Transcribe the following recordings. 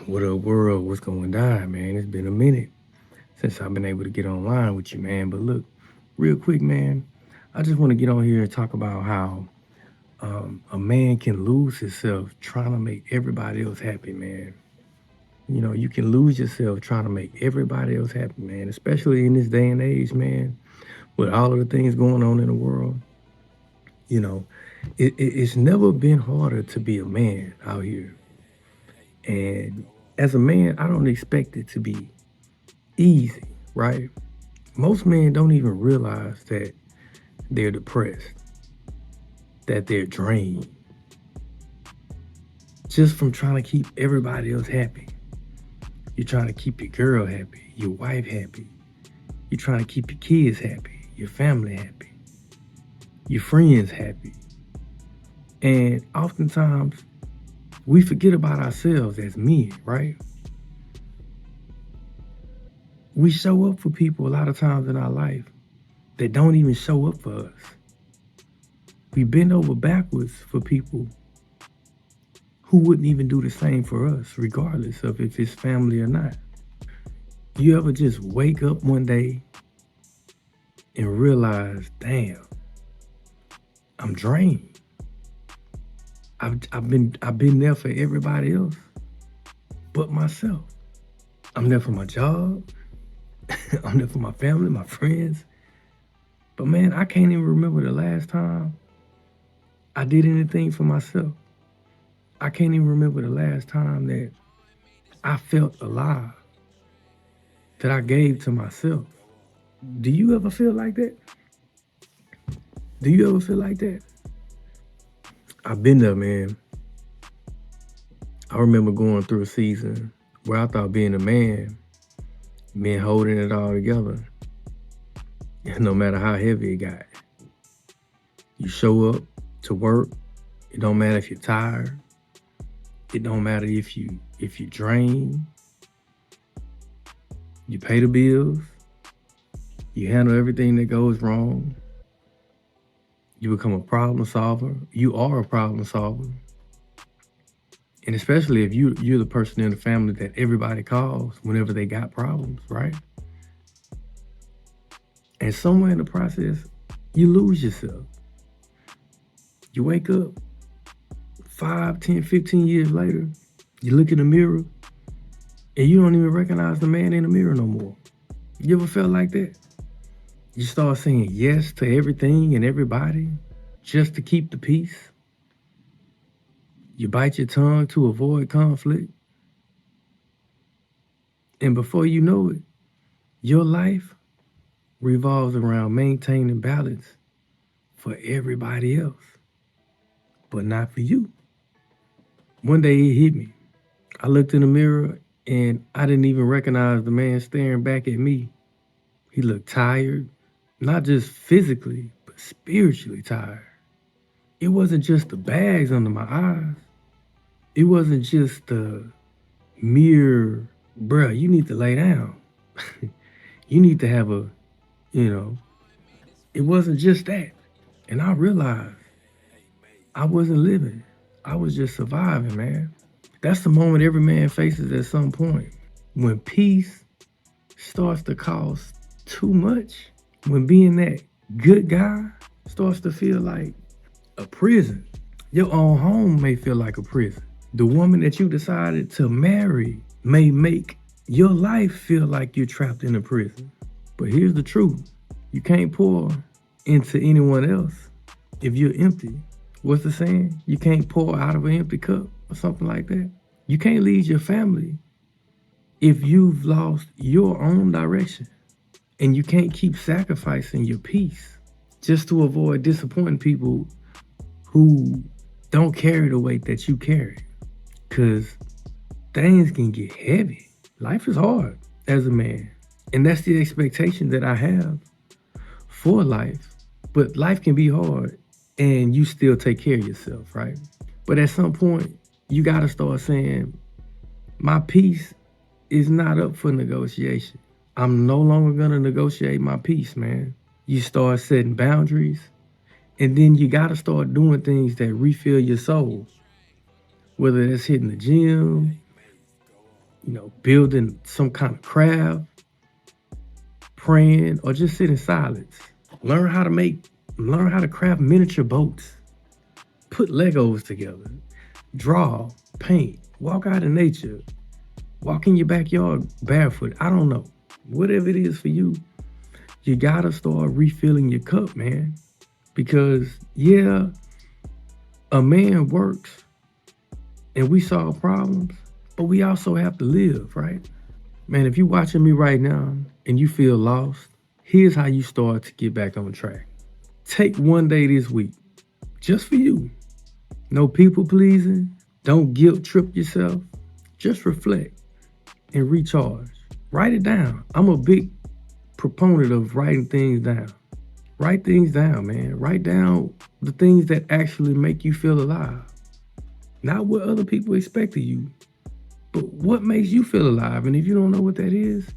What up, world? What's going down, man? It's been a minute since I've been able to get online with you, man. But look, real quick, man, I just want to get on here and talk about how a man can lose himself trying to make everybody else happy, man. You know, you can lose yourself trying to make everybody else happy, man, especially in this day and age, man, with all of the things going on in the world. You know, it's never been harder to be a man out here. And as a man, I don't expect it to be easy, right? Most men don't even realize that they're depressed, that they're drained, just from trying to keep everybody else happy. You're trying to keep your girl happy, your wife happy. You're trying to keep your kids happy, your family happy, your friends happy. And oftentimes, we forget about ourselves as men, right? We show up for people a lot of times in our life that don't even show up for us. We bend over backwards for people who wouldn't even do the same for us, regardless of if it's family or not. You ever just wake up one day and realize, damn, I'm drained. I've been there for everybody else but myself. I'm there for my job. I'm there for my family, my friends. But man, I can't even remember the last time I did anything for myself. I can't even remember the last time that I felt alive, that I gave to myself. Do you ever feel like that? Do you ever feel like that? I've been there, man. I remember going through a season where I thought being a man meant holding it all together, no matter how heavy it got. You show up to work. It don't matter if you're tired. It don't matter if you drain. You pay the bills. You handle everything that goes wrong. You become a problem solver. You are a problem solver. And especially if you're the person in the family that everybody calls whenever they got problems, right? And somewhere in the process, you lose yourself. You wake up 5, 10, 15 years later, you look in the mirror, and you don't even recognize the man in the mirror no more. You ever felt like that? You start saying yes to everything and everybody just to keep the peace. You bite your tongue to avoid conflict. And before you know it, your life revolves around maintaining balance for everybody else, but not for you. One day it hit me. I looked in the mirror and I didn't even recognize the man staring back at me. He looked tired, not just physically, but spiritually tired. It wasn't just the bags under my eyes. It wasn't just the mere, bruh, you need to lay down. You need to have a, you know, it wasn't just that. And I realized I wasn't living. I was just surviving, man. That's the moment every man faces at some point. When peace starts to cost too much, when being that good guy starts to feel like a prison. Your own home may feel like a prison. The woman that you decided to marry may make your life feel like you're trapped in a prison. But here's the truth. You can't pour into anyone else if you're empty. What's the saying? You can't pour out of an empty cup or something like that. You can't lead your family if you've lost your own direction. And you can't keep sacrificing your peace just to avoid disappointing people who don't carry the weight that you carry. Because things can get heavy. Life is hard as a man. And that's the expectation that I have for life. But life can be hard and you still take care of yourself, right? But at some point, you got to start saying, my peace is not up for negotiation. I'm no longer going to negotiate my peace, man. You start setting boundaries, and then you got to start doing things that refill your soul, whether that's hitting the gym, building some kind of craft, praying, or just sit in silence. Learn how to craft miniature boats, put Legos together, draw, paint, walk out in nature, walk in your backyard barefoot. I don't know. Whatever it is for you, you gotta start refilling your cup, man. Because, yeah, a man works and we solve problems, but we also have to live, right? Man, if you're watching me right now and you feel lost, here's how you start to get back on track. Take one day this week, just for you. No people pleasing. Don't guilt trip yourself. Just reflect and recharge. Write it down. I'm a big proponent of writing things down. Write things down, man. Write down the things that actually make you feel alive. Not what other people expect of you, but what makes you feel alive. And if you don't know what that is,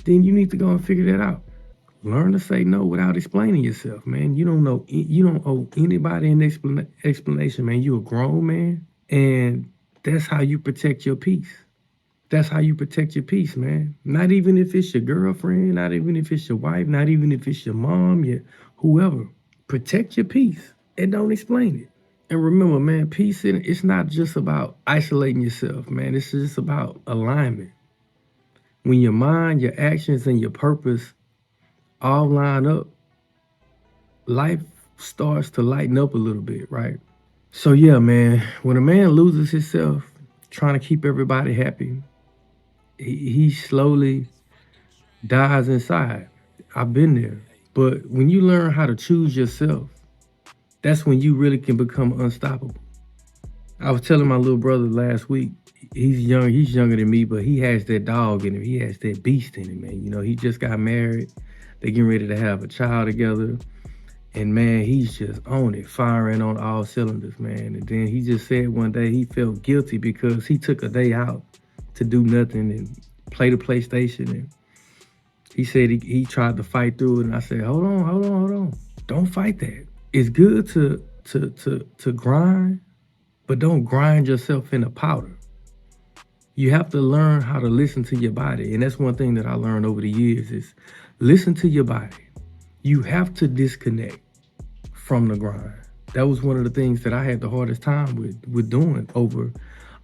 then you need to go and figure that out. Learn to say no without explaining yourself, man. You don't owe anybody an explanation, man. You're a grown man, and that's how you protect your peace. That's how you protect your peace, man. Not even if it's your girlfriend, not even if it's your wife, not even if it's your mom, your whoever. Protect your peace and don't explain it. And remember, man, peace, it's not just about isolating yourself, man. It's just about alignment. When your mind, your actions, and your purpose all line up, life starts to lighten up a little bit, right? So yeah, man, when a man loses himself trying to keep everybody happy, he slowly dies inside. I've been there. But when you learn how to choose yourself, that's when you really can become unstoppable. I was telling my little brother last week, he's younger than me, but he has that dog in him. He has that beast in him, man. He just got married. They're getting ready to have a child together. And man, he's just on it, firing on all cylinders, man. And then he just said one day he felt guilty because he took a day out to do nothing and play the PlayStation. And he said he tried to fight through it. And I said, hold on. Don't fight that. It's good to grind, but don't grind yourself into powder. You have to learn how to listen to your body. And that's one thing that I learned over the years is listen to your body. You have to disconnect from the grind. That was one of the things that I had the hardest time with doing over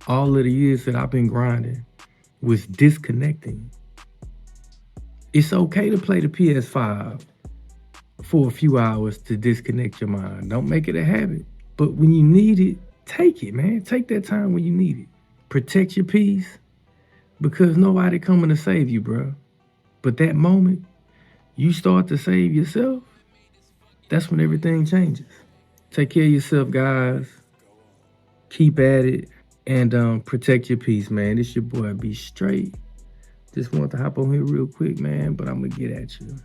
all of the years that I've been grinding, was disconnecting. It's okay to play the PS5 for a few hours to disconnect your mind. Don't make it a habit. But when you need it, take it, man. Take that time when you need it. Protect your peace, because nobody coming to save you, bro. But that moment you start to save yourself, that's when everything changes. Take care of yourself, guys. Keep at it. And protect your peace, man. It's your boy, Be Straight. Just want to hop on here real quick, man, but I'm going to get at you.